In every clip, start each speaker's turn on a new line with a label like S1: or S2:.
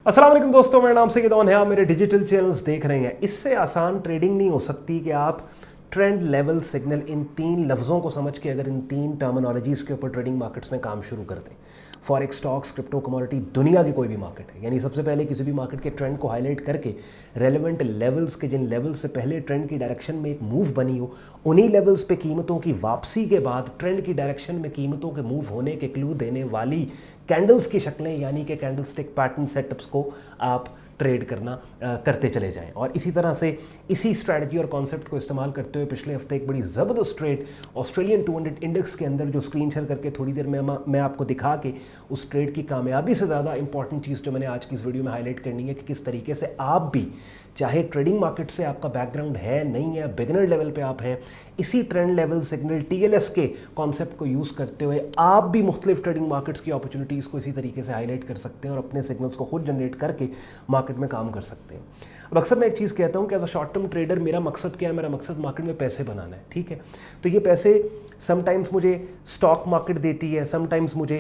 S1: अस्सलाम वालेकुम दोस्तों, मेरा नाम सैयद है। आप मेरे डिजिटल चैनल्स देख रहे हैं। इससे आसान ट्रेडिंग नहीं हो सकती कि आप ट्रेंड, लेवल, सिग्नल, इन तीन लफ्ज़ों को समझ के अगर इन तीन टर्मिनोलॉजीज़ के ऊपर ट्रेडिंग मार्केट्स में काम शुरू कर दें। फॉरेक्स, स्टॉक्स, क्रिप्टो, कमोडिटी, दुनिया की कोई भी मार्केट है, यानी सबसे पहले किसी भी मार्केट के ट्रेंड को हाईलाइट करके रेलेवेंट लेवल्स के, जिन लेवल्स से पहले ट्रेंड की डायरेक्शन में एक मूव बनी हो, उन्हीं लेवल्स पे कीमतों की वापसी के बाद ट्रेंड की डायरेक्शन में कीमतों के मूव होने के क्लू देने वाली कैंडल्स की शक्लें, यानी कि कैंडलस्टिक पैटर्न सेटअप्स को आप ट्रेड करते चले जाएं। और इसी तरह से इसी स्ट्रैटेजी और कॉन्सेप्ट को इस्तेमाल करते हुए पिछले हफ्ते एक बड़ी ज़बरदस्त ट्रेड ऑस्ट्रेलियन 200 इंडेक्स के अंदर जो स्क्रीन शेयर करके थोड़ी देर में मैं आपको दिखा के उस ट्रेड की कामयाबी से ज़्यादा इंपॉर्टेंट चीज़ जो मैंने आज की इस वीडियो में हाईलाइट करनी है कि किस तरीके से आप भी, चाहे ट्रेडिंग मार्केट से आपका बैकग्राउंड है नहीं है, बिगिनर लेवल पे आप हैं, इसी ट्रेंड, लेवल, सिग्नल, टीएलएस के कॉन्सेप्ट को यूज़ करते हुए आप भी मुख्तलिफ ट्रेडिंग मार्केट्स की अपॉर्चुनिटीज़ को इसी तरीके से हाईलाइट कर सकते हैं और अपने सिग्नल्स को खुद जनरेट करके मार्केट में काम कर सकते हैं। अब अक्सर मैं एक चीज़ कहता हूँ कि as a short term trader मेरा मकसद क्या है? मेरा मकसद मार्केट में पैसे बनाना है, ठीक है। तो ये पैसे समटाइम्स मुझे स्टॉक मार्केट देती है, समटाइम्स मुझे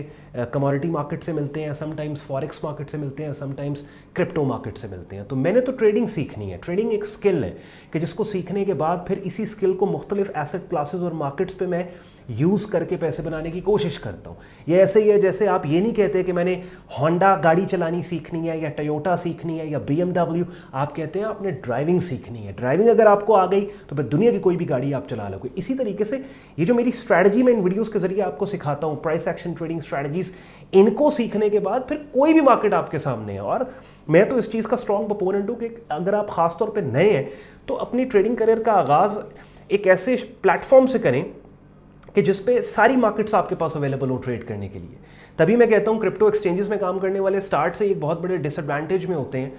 S1: कमोडिटी मार्केट से मिलते हैं, समटाइम्स फॉरेक्स मार्केट से मिलते हैं, समटाइम्स क्रिप्टो मार्केट से मिलते हैं। तो मैंने तो ट्रेडिंग सीखनी है। ट्रेडिंग एक स्किल है कि जिसको सीखने के बाद फिर इसी स्किल को मुख्तलिफ एसेट क्लासेस और मार्केट्स पे मैं यूज़ करके पैसे बनाने की कोशिश करता हूँ। ये ऐसे ही है जैसे आप ये नहीं कहते कि मैंने होंडा गाड़ी चलानी सीखनी है या टोयोटा सीखनी है या BMW, आप कहते हैं आपने ड्राइविंग सीखनी है। ड्राइविंग अगर आपको आ गई तो फिर दुनिया की कोई भी गाड़ी आप चला लोगे। इसी तरीके से ये जो मेरी स्ट्रैटेजी मैं इन वीडियोस के जरिए आपको सिखाता हूँ, प्राइस एक्शन ट्रेडिंग स्ट्रैटेजीज, इनको सीखने के बाद फिर कोई भी मार्केट आपके सामने है। और मैं तो इस चीज़ का स्ट्रॉन्ग प्रोपोनेंट हूँ कि अगर आप खासतौर पर नए हैं तो अपनी ट्रेडिंग करियर का आगाज़ एक ऐसे प्लेटफॉर्म से करें कि जिस पे सारी मार्केट्स आपके पास अवेलेबल हो ट्रेड करने के लिए। तभी मैं कहता हूँ क्रिप्टो एक्सचेंजेस में काम करने वाले स्टार्ट से एक बहुत बड़े डिसएडवांटेज में होते हैं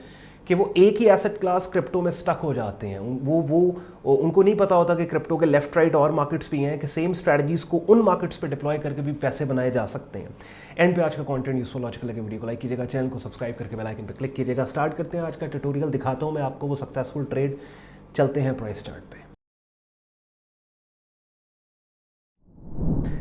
S1: कि वो एक ही एसेट क्लास क्रिप्टो में स्टक हो जाते हैं। उनको नहीं पता होता कि क्रिप्टो के लेफ्ट राइट और मार्केट्स भी हैं, कि सेम स्ट्रैटेजीज को उन मार्केट्स पे डिप्लॉय करके भी पैसे बनाए जा सकते हैं। एंड पे आज का कंटेंट यूजफुल लॉजिकल लगे वीडियो को लाइक कीजिएगा, चैनल को सब्सक्राइब करके बेल आइकन पे क्लिक कीजिएगा। स्टार्ट करते हैं आज का ट्यूटोरियल। दिखाता हूँ मैं आपको वो सक्सेसफुल ट्रेड। चलते हैं प्राइस चार्ट पे।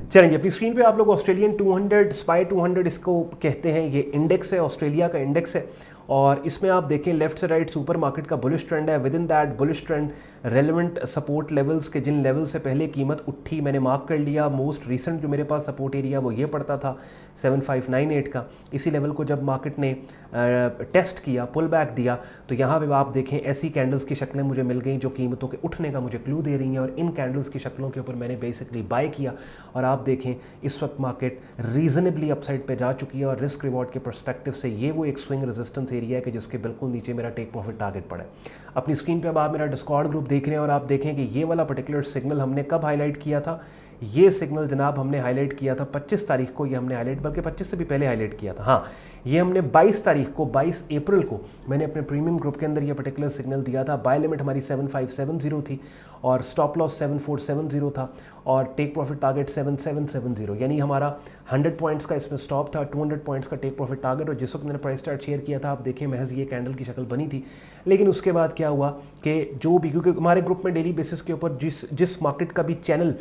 S1: चलेंगे अपनी स्क्रीन पे आप लोग ऑस्ट्रेलियन 200 SPY 200 इसको कहते हैं। ये इंडेक्स है, ऑस्ट्रेलिया का इंडेक्स है। और इसमें आप देखें लेफ्ट से राइट सुपर मार्केट का बुलिश ट्रेंड है। With in that bullish trend relevant support levels के, जिन लेवल से पहले कीमत उठी, मैंने मार्क कर लिया। मोस्ट रिसेंट जो मेरे पास सपोर्ट एरिया वो ये पड़ता था 7598 का। इसी लेवल को जब मार्केट ने टेस्ट किया, पुल बैक दिया, तो यहाँ पे आप देखें ऐसी कैंडल्स की शक्लें मुझे मिल गई जो कीमतों के उठने का मुझे क्लू दे रही हैं। और इन कैंडल्स की शक्लों के ऊपर मैंने बेसिकली बाय किया। और आप देखें इस वक्त मार्केट रीजनेबली अपसाइड पे जा चुकी है और रिस्क रिवॉर्ड के पर्सपेक्टिव से ये वो एक स्विंग रेजिस्टेंस एरिया है कि जिसके बिल्कुल नीचे मेरा टेक प्रॉफिट टारगेट पड़ा है। अपनी स्क्रीन पे अब आप मेरा डिस्कॉर्ड ग्रुप देख रहे हैं और आप देखें कि ये वाला पर्टिकुलर सिग्नल हमने कब हाईलाइट किया था। ये सिग्नल जनाब हमने हाईलाइट किया था 25 तारीख को। ये हमने हाईलाइट, बल्कि 25 से भी पहले हाईलाइट किया था। हाँ, ये हमने 22 तारीख को, 22 अप्रैल को मैंने अपने प्रीमियम ग्रुप के अंदर ये पर्टिकुलर सिग्नल दिया था। बाय लिमिट हमारी 7570 थी और स्टॉप लॉस 7470 था और टेक प्रॉफिट टारगेट 7770। यानी हमारा 100 पॉइंट्स का इसमें स्टॉप था, 200 पॉइंट्स का टेक प्रॉफिट टारगेट। और जिस वक्त मैंने प्राइस चार्ट शेयर किया था आप देखें महज ये कैंडल की शक्ल बनी थी। लेकिन उसके बाद क्या हुआ कि जो भी, क्योंकि हमारे ग्रुप में डेली बेसिस के ऊपर जिस मार्केट का भी चैनल,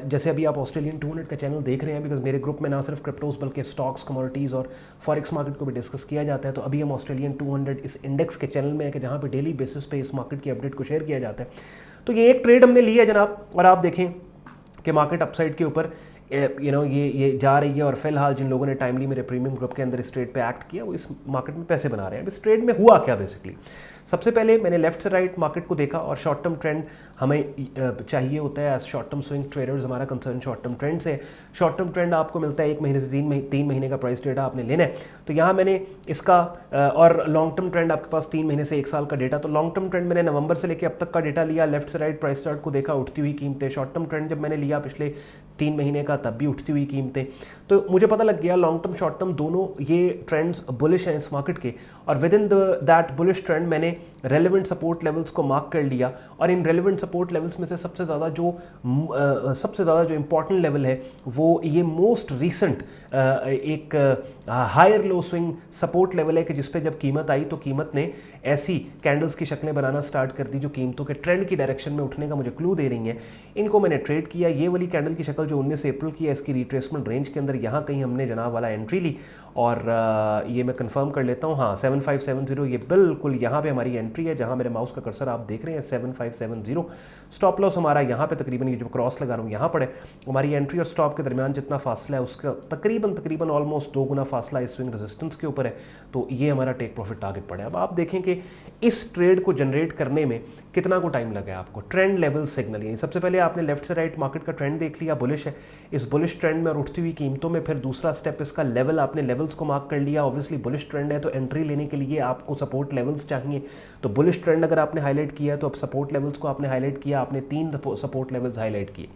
S1: जैसे अभी आप ऑस्ट्रेलियन 200 का चैनल देख रहे हैं, बिकॉज मेरे ग्रुप में ना सिर्फ क्रिप्टोज बल्कि स्टॉक्स, कमोडिटीज़ और फॉरेक्स मार्केट को भी डिस्कस किया जाता है। तो अभी हम ऑस्ट्रेलियन 200 इस इंडेक्स के चैनल में है कि जहाँ पे डेली बेसिस पे इस मार्केट की अपडेट को शेयर किया जाता है। तो ये एक ट्रेड हमने लिया है जनाब। और आप देखें कि मार्केट अपसाइड के ऊपर ये जा रही है। और फिलहाल जिन लोगों ने टाइमली मेरे प्रीमियम ग्रुप के अंदर इस ट्रेड पे एक्ट किया वो इस मार्केट में पैसे बना रहे हैं। अब इस ट्रेड में हुआ क्या बेसिकली? सबसे पहले मैंने लेफ्ट से राइट मार्केट को देखा और शॉर्ट टर्म ट्रेंड हमें चाहिए होता है। As short term swing traders हमारा कंसर्न शॉर्ट टर्म ट्रेंड से। शॉर्ट टर्म ट्रेंड आपको मिलता है 1 महीने से 3 महीने का प्राइस डेटा आपने लेना है। तो यहाँ मैंने इसका, और लॉन्ग टर्म ट्रेंड आपके पास 3 महीने से 1 साल का डेटा। तो लॉन्ग टर्म ट्रेंड मैंने नवंबर से लेकर अब तक का डेटा लिया। लेफ्ट से राइट प्राइस चार्ट को देखा, उठती हुई कीमतें। शॉर्ट टर्म ट्रेंड जब मैंने लिया पिछले 3 महीने का, तब भी उठती हुई कीमतें। तो मुझे पता लग गया लॉन्ग टर्म शॉर्ट टर्म दोनों ये ट्रेंड्स बुलिश हैं इस मार्केट के। और with in that bullish trend मैंने रेलेवेंट सपोर्ट लेवल्स को मार्क कर लिया। और इन रेलेवेंट सपोर्ट लेवल्स में से सबसे ज़्यादा जो इंपॉर्टेंट लेवल है वो ये मोस्ट रीसेंट एक higher low swing support level है कि जिस पे जब कीमत आई तो कीमत ने ऐसी कैंडल्स की शक्लें बनाना स्टार्ट कर दी जो कीमतों के ट्रेंड की डायरेक्शन में उठने का मुझे क्लू दे रही हैं। इनको मैंने ट्रेड किया। ये वाली कैंडल की शक्ल जो 19 अप्रैल की है, इसकी रिट्रेसमेंट रेंज के अंदर यहाँ कहीं हमने जनाब वाला एंट्री ली और ये मैं कंफर्म कर लेता हूँ, हाँ 7570 ये बिल्कुल यहाँ पे हमारी एंट्री है, जहाँ मेरे माउस का कर्सर आप देख रहे हैं 7570। स्टॉप लॉस हमारा यहाँ पे तकरीबन, ये जो क्रॉस लगा रहा हूँ यहाँ पर है। हमारी एंट्री और स्टॉप के दरमियान जितना फासला है उसका तकरीबन ऑलमोस्ट 2 गुना फासला इस स्विंग रेजिस्टेंस के ऊपर है। तो ये हमारा टेक प्रॉफिट टारगेट पड़ा है। अब आप देखें कि इस ट्रेड को जनरेट करने में कितना को टाइम लगा है आपको। ट्रेंड लेवल सिग्नल, यानी सबसे पहले आपने लेफ्ट से राइट मार्केट का ट्रेंड देख लिया, बुलिश है। इस बुलिश ट्रेंड में और उठती हुई कीमतों में फिर दूसरा स्टेप इसका लेवल, आपने लेवल्स को मार्क कर लिया। ऑब्वियसली बुलिश ट्रेंड है तो एंट्री लेने के लिए आपको सपोर्ट लेवल्स चाहिए। तो बुलिश ट्रेंड अगर आपने हाईलाइट किया तो अब सपोर्ट लेवल्स को आपने हाईलाइट किया, आपने 3 सपोर्ट लेवल्स हाईलाइट किए,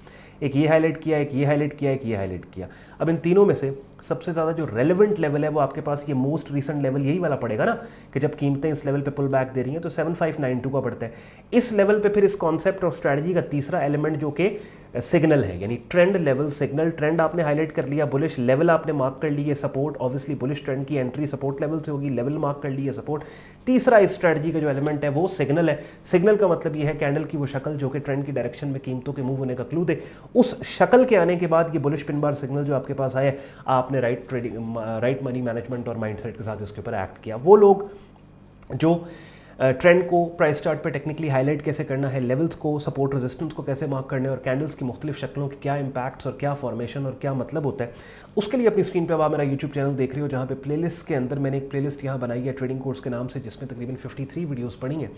S1: एक ये हाईलाइट किया, एक ये हाईलाइट किया, एक ये हाईलाइट किया। अब इन तीनों में से सबसे ज़्यादा जो रेलेवेंट लेवल है वो आपके पास ये मोस्ट रीसेंट लेवल यही वाला पड़ेगा ना, कि जब कीमतें इस लेवल पे पुल बैक दे रही हैं तो 7592 का पड़ता है। इस लेवल पे फिर इस कॉन्सेप्ट और स्ट्रैटेजी का तीसरा एलिमेंट जो कि सिग्नल है, यानी ट्रेंड लेवल सिग्नल। ट्रेंड आपने हाईलाइट कर लिया, बुलिश लेवल आपने मार्क कर लिए, सपोर्ट ऑब्वियसली बुलिश ट्रेंड की एंट्री सपोर्ट लेवल से होगी, लेवल मार्क कर लिए, सपोर्ट। तीसरा इस स्ट्रैटेजी का जो एलिमेंट है वो सिग्नल है। सिग्नल का मतलब ये है कैंडल की वो शक्ल जो कि ट्रेंड की डायरेक्शन में कीमतों के मूव होने का क्लू दे। उस शक्ल के आने के बाद ये बुलिश पिन बार सिग्नल जो आपके पास आए, आपने राइट मनी मैनेजमेंट और माइंडसेट के साथ इसके ऊपर एक्ट किया। वो लोग जो ट्रेंड को प्राइस चार्ट पे टेक्निकली हाईलाइट कैसे करना है, लेवल्स को, सपोर्ट रेजिस्टेंस को कैसे मार्क करना है और कैंडल्स की मुख्तलिफ शक्लों के क्या इंपैक्ट्स और क्या फॉर्मेशन और क्या मतलब होता है, उसके लिए अपनी स्क्रीन पे अब आप मेरा यूट्यूब चैनल देख रहे हो, जहाँ पे प्लेलिस्ट के अंदर मैंने एक प्लेलिस्ट यहाँ बनाई है ट्रेडिंग कोर्स के नाम से, जिसमें तकरीबन 53 वीडियोज़ पड़ी हैं,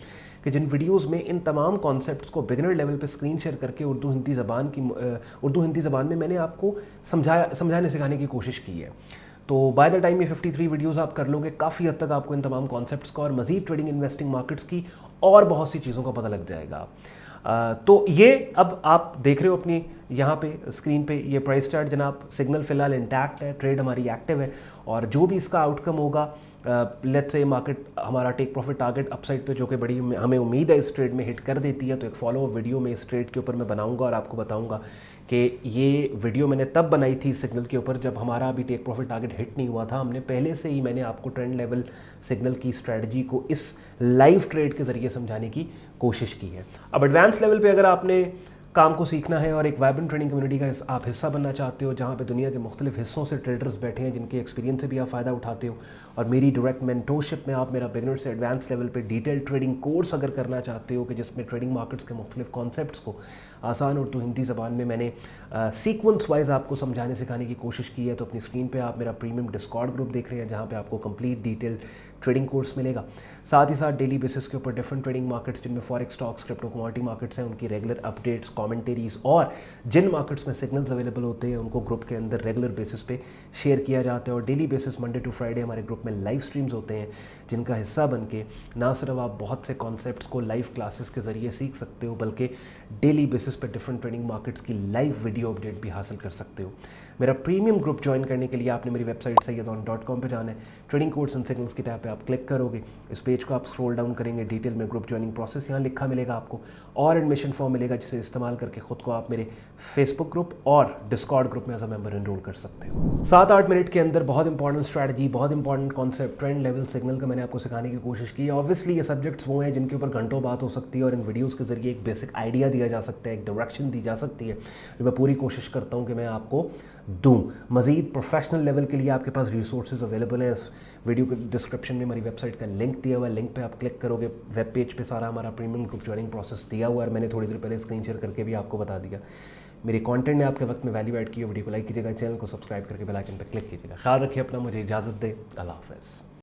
S1: कि जिन वीडियोज़ में इन तमाम कॉन्सेप्ट्स को बिगिनर लेवल पर स्क्रीन शेयर करके उर्दू हिंदी ज़बान में मैंने आपको समझाने सिखाने की कोशिश की है। तो बाय द टाइम ये 53 वीडियोस आप कर लोगे, काफ़ी हद तक आपको इन तमाम कॉन्सेप्ट्स का और मज़ीद ट्रेडिंग इन्वेस्टिंग मार्केट्स की और बहुत सी चीज़ों का पता लग जाएगा। तो ये अब आप देख रहे हो अपनी यहाँ पे स्क्रीन पे ये प्राइस चार्ट जनाब, सिग्नल फ़िलहाल इंटैक्ट है, ट्रेड हमारी एक्टिव है, और जो भी इसका आउटकम होगा, लेट्स से मार्केट हमारा टेक प्रॉफिट टारगेट अपसाइड पे जो कि बड़ी हमें उम्मीद है इस ट्रेड में हिट कर देती है, तो एक फॉलो वीडियो में इस ट्रेड के ऊपर मैं बनाऊंगा और आपको बताऊंगा कि ये वीडियो मैंने तब बनाई थी सिग्नल के ऊपर जब हमारा अभी टेक प्रॉफिट टारगेट हिट नहीं हुआ था। हमने पहले से ही मैंने आपको ट्रेंड लेवल सिग्नल की स्ट्रैटेजी को इस लाइव ट्रेड के ज़रिए समझाने की कोशिश की है। अब एडवांस लेवल पे अगर आपने काम को सीखना है और एक वाइब्रेंट ट्रेडिंग कम्युनिटी का आप हिस्सा बनना चाहते हो, जहाँ पे दुनिया के मुख्तलिफ हिस्सों से ट्रेडर्स बैठे हैं जिनके एक्सपीरियंस से भी आप फ़ायदा उठाते हो, और मेरी डायरेक्ट मेंटोरशिप में आप मेरा बिगिनर से एडवांस लेवल पे डिटेल ट्रेडिंग कोर्स अगर करना चाहते हो, कि जिसमें ट्रेडिंग मार्केट्स के मुख्तलिफ कॉन्सेप्ट्स को आसान उर्दू हिंदी ज़बान में मैंने सीक्वेंस वाइज आपको समझाने सिखाने की कोशिश की है, तो अपनी स्क्रीन पे आप मेरा प्रीमियम डिस्कॉर्ड ग्रुप देख रहे हैं, जहाँ पे आपको कंप्लीट डिटेल ट्रेडिंग कोर्स मिलेगा। साथ ही साथ डेली बेसिस के ऊपर डिफरेंट ट्रेडिंग मार्केट्स जिनमें forex, stocks, crypto, commodity markets हैं, उनकी रेगुलर अपडेट्स, कमेंटरीज, और जिन मार्केट्स में सिग्नल्स अवेलेबल होते हैं उनको ग्रुप के अंदर रेगुलर बेसिस पे शेयर किया जाता है। और daily basis Monday to Friday हमारे ग्रुप में लाइव स्ट्रीम्स होते हैं, जिनका हिस्सा बन के ना सिर्फ आप बहुत से कॉन्सेप्ट्स को लाइव क्लासेस के ज़रिए सीख सकते हो, बल्कि डेली बेसिस पे डिफरेंट ट्रेडिंग मार्केट्स की लाइव वीडियो अपडेट भी हासिल कर सकते हो। मेरा प्रीमियम ग्रुप ज्वाइन करने के लिए आपने मेरी वेबसाइट sayyadon.com पे जाना है, ट्रेडिंग कोर्स एंड सिग्नल्स की टैब पे आप क्लिक करोगे, इस पेज को आप स्क्रॉल डाउन करेंगे, डिटेल में ग्रुप ज्वाइनिंग प्रोसेस यहाँ लिखा मिलेगा आपको, और एडमिशन फॉर्म मिलेगा, जिसे इस्तेमाल करके खुद को आप मेरे फेसबुक ग्रुप और डिस्कॉर्ड ग्रुप में एज अ मेंबर एनरोल कर सकते हो। 7-8 मिनट के अंदर बहुत इंपॉर्टेंट स्ट्रैटेजी, बहुत important concept, trend level signal का मैंने आपको सिखाने की कोशिश की है। ऑब्वियसली ये सब्जेक्ट्स वो हैं जिनके ऊपर घंटों बात हो सकती है, और इन वीडियोज़ के जरिए एक बेसिक आइडिया दिया जा सकता है, एक डायरेक्शन दी जा सकती है, जो मैं पूरी कोशिश करता हूँ कि मैं आपको दूँ। मज़ीद प्रोफेशनल लेवल के लिए आपके पास रिसोर्सेज अवेलेबल हैं। इस वीडियो के डिस्क्रिप्शन में हमारी वेबसाइट का लिंक दिया हुआ है, लिंक पे आप क्लिक करोगे, वेब पेज पे सारा हमारा प्रीमियम ग्रुप ज्वाइनिंग प्रोसेस दिया हुआ है, मैंने थोड़ी देर पहले स्क्रीन शेयर करके भी आपको बता दिया। मेरे कंटेंट ने आपके वक्त में वैल्यू ऐड की हो, वीडियो को लाइक कीजिएगा, चैनल को सब्सक्राइब करके बेल आइकन पर क्लिक कीजिएगा। ख्याल रखिए अपना, मुझे इजाज़त दे, अल्लाह हाफ़िज़।